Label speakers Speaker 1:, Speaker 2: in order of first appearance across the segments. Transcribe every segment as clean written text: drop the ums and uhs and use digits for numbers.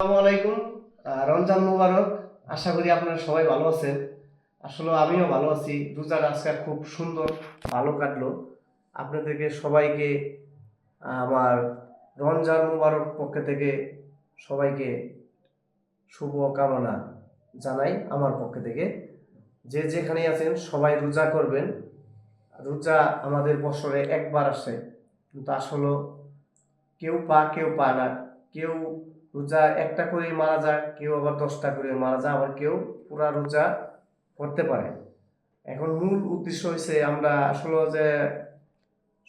Speaker 1: আসসালামু আলাইকুম। রমজান মোবারক। আশা করি আপনারা সবাই ভালো আছেন। আসলে আমিও ভালো আছি। রোজার আজকে খুব সুন্দর ভালো কাটলো। আপনাদেরকে সবাইকে আমার রমজান মোবারক পক্ষ থেকে সবাইকে শুভ কামনা জানাই আমার পক্ষ থেকে। যে যেখানেই আছেন সবাই রোজা করবেন। রোজা আমাদের বছরে একবার আসে, কিন্তু আসলে কেউ পায় না। কেউ রোজা একটা করে মারা যায়, কেউ আবার 10টা করে মারা যায়, আবার কেউ পুরা রোজা করতে পারে। এখন মূল উদ্দেশ্য হয়েছে আমরা আসলে যে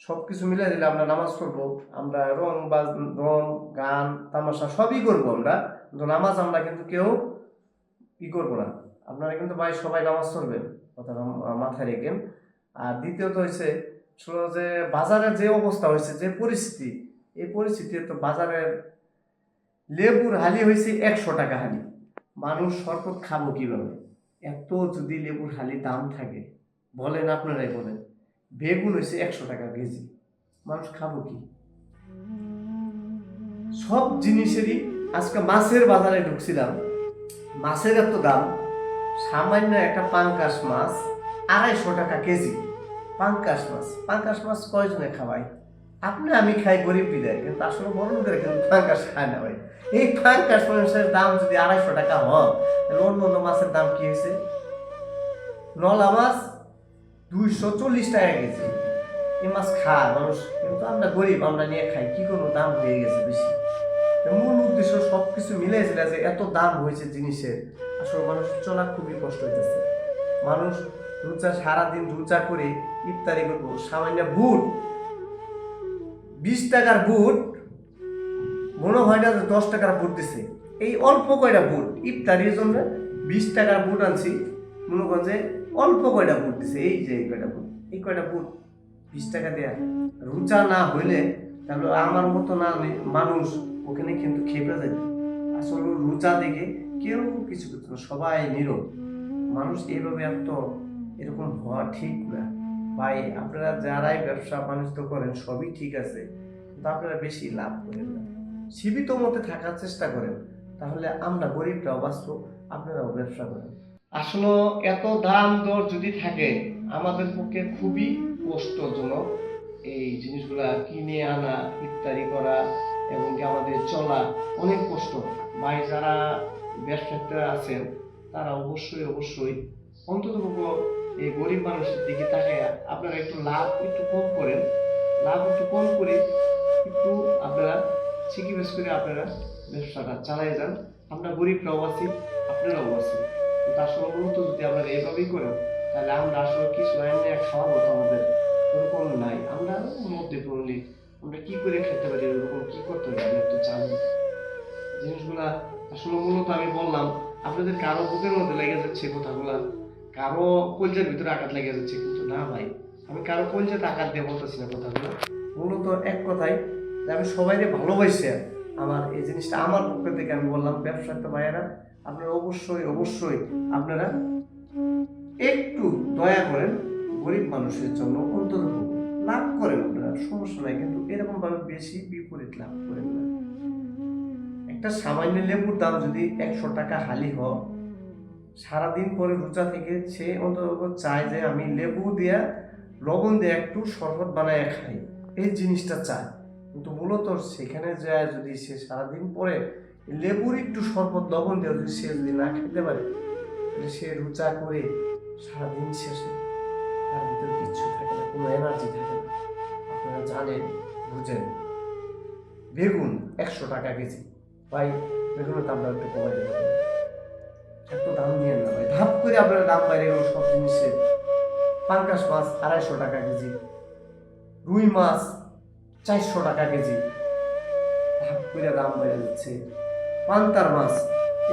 Speaker 1: সবকিছু মিলাই দিলে আমরা নামাজ পড়বো, আমরা রং গান তামাশা সবই করবো আমরা, কিন্তু নামাজ আমরা কিন্তু কেউ করবো না। আপনারা কিন্তু ভাই সবাই নামাজ পড়বেন, কথাটা মাথায় রেখেন। আর দ্বিতীয়ত হয়েছে আসলে যে বাজারের যে অবস্থা হয়েছে, যে পরিস্থিতি, এই পরিস্থিতি তো বাজারের লেবুর হালি হয়েছে 100 টাকা হালি। মানুষ শরবত খাবো কিভাবে? এত যদি লেবুর হালি দাম থাকে, বলেন আপনারাই বলেন। বেগুন হয়েছে 100 টাকা কেজি, মানুষ খাবো কি? সব জিনিসেরই আজকে মাছের বাজারে ঢুকছিলাম, মাছের এত দাম। সামান্য একটা পাঙ্কাশ মাছ 250 টাকা কেজি। পাঙ্কাশ মাছ কয়জনে খাওয়াই? আপনি আমি খাই গরিব বিদায়, কিন্তু আসলে বড় লোকেরা কিন্তু পাঙ্কাশ খায় না ভাই। এই পাঙ্কাশ মাছের দাম যদি 250 টাকা হয়, তাহলে অন্য অন্য মাছের দাম কি হয়েছে? নলা মাছ 240 টাকা কেজি। এই মাছ খায় মানুষ, কিন্তু আমরা গরিব, আমরা নিয়ে খাই, কি কোনো দাম হয়ে গেছে বেশি। মূল উদ্দেশ্য সবকিছু মিলেছিল যে এত দাম হয়েছে জিনিসের, আসলে মানুষ চলা খুবই কষ্ট হইতেছে। মানুষ রোজা সারাদিন রোজা করে ইফতারি করবো, সামান্য বুট 20 টাকার বুট মনে হয় না 10 টাকার বুট দিছে। এই অল্প কয়টা বুট ইফতারির জন্য 20 টাকার বুট আনছি, মনে করেন যে অল্প কয়টা বুট দিছে। এই যে এই কয়টা বুট 20 টাকা দেয়া। রোজা না হইলে তাহলে আমার মতো না মানুষ ওখানে কিন্তু খেপে যাবে। আসলে রোজা দেখে কেউ কিছু করতো না, সবাই নীরব। মানুষ এইভাবে এরকম হওয়া ঠিক না ভাই। আপনারা যারাই ব্যবসা বাণিজ্য করেন সবই ঠিক আছে, কিন্তু আপনারা বেশি লাভ করেন না, সীমিত মতে থাকার চেষ্টা করেন। তাহলে আমরা গরিবরাও বাঁচব, আপনারাও ব্যবসা করেন। আসলে এত দাম দর যদি থাকে, আমাদের পক্ষে খুবই কষ্টজনক এই জিনিসগুলা কিনে আনা, ইত্যাদি করা এবং কি আমাদের চলা অনেক কষ্ট। ভাই যারা ব্যবসাতে আছেন তারা অবশ্যই অন্তত এই গরিব মানুষের দিকে তাকায় আপনারা একটু লাভ একটু কম করেন। লাভ একটু কম করে একটু আপনারা সিকিউরিটি করে আপনারা ব্যবসাটা চালাই যান। আমরা গরিবরাও আছি, আপনারাও আছি, কিন্তু আসলে মূলত যদি আপনারা এইভাবেই করেন, তাহলে আমরা আসলে কিছু লাইন নিয়ে খাওয়াবো তো আমাদের ওরকম নাই। আমরা মধ্যে পড়লি আমরা কি করে খেতে পারি, ওরকম কি করতে হবে আমরা একটু জানি। জিনিসগুলা আসলে মূলত আমি বললাম, আপনাদের কারো বুকের মধ্যে লেগে যাচ্ছে কথাগুলা, কারো কলজের ভিতরে আঘাত লেগে যাচ্ছে, কিন্তু না ভাই, আমি কারো কলজেতে আঘাত দিয়ে বলতেছি না কথাগুলো। মূলত এক কথাই যে আমি সবাইকে ভালোবাসি। আমার এই জিনিসটা আমার পক্ষ থেকে আমি বললাম, ব্যবসাতে ভাইয়েরা আপনারা অবশ্যই আপনারা একটু দয়া করেন, গরিব মানুষের জন্য অন্তত লাভ করেন। আপনারা সমস্যা নাই, কিন্তু এরকম ভাবে বেশি বিপরীত লাভ করেন না। একটা সামান্য লেবুর দাম যদি 100 টাকা হালি হয়, সারাদিন পরে রোজা থেকে সে অন্তত চায় যে আমি লেবু দিয়া লবণ দিয়ে একটু শরবত বানায় খাই, এই জিনিসটা চায়। কিন্তু মূলত সেখানে যায় যদি সে সারাদিন পরে লেবুর একটু শরবত লবণ দিয়ে যদি সে যদি না খেতে পারে, তাহলে সে রোজা করে সারাদিন শেষে তার ভিতরে কিচ্ছু থাকে না, কোনো এনার্জি থাকে না। আপনারা জানেন, বুঝেন। বেগুন 100 টাকা কেজি ভাই, বেগুনের দামটা একটু কমাই দেবেন। এত দাম নিয়ে না ভাই, ধাপ করে আপনারা দাম বাইরে গেল সব জিনিসের। পাঙ্কাশ মাছ 250 টাকা কেজি, রুই মাছ 400 টাকা কেজি, ধাপ করে দাম বেড়ে যাচ্ছে। পান্তার মাছ,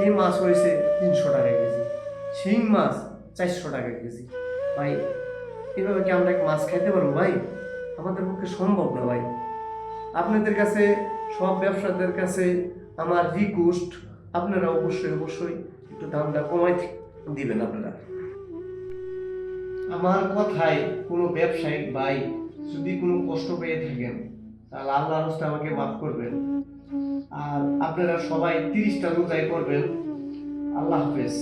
Speaker 1: এই মাছ হয়েছে 300 টাকা কেজি, শিং মাছ 400 টাকা কেজি। ভাই এভাবে কি আমরা মাছ খাইতে পারবো ভাই? আমাদের পক্ষে সম্ভব না ভাই। আপনাদের কাছে, সব ব্যবসাদের কাছে আমার রিকোয়েস্ট, আপনারা অবশ্যই একটু দামটা কমাই দিবেন। আপনারা আমার কথায় কোনো ব্যবসায়িক ভাই যদি কোনো কষ্ট পেয়ে থাকেন, তাহলে আল্লাহর রাস্তায় আমাকে মাফ করবেন। আর আপনারা সবাই 30টা রোজাই করবেন। আল্লাহ হাফেজ।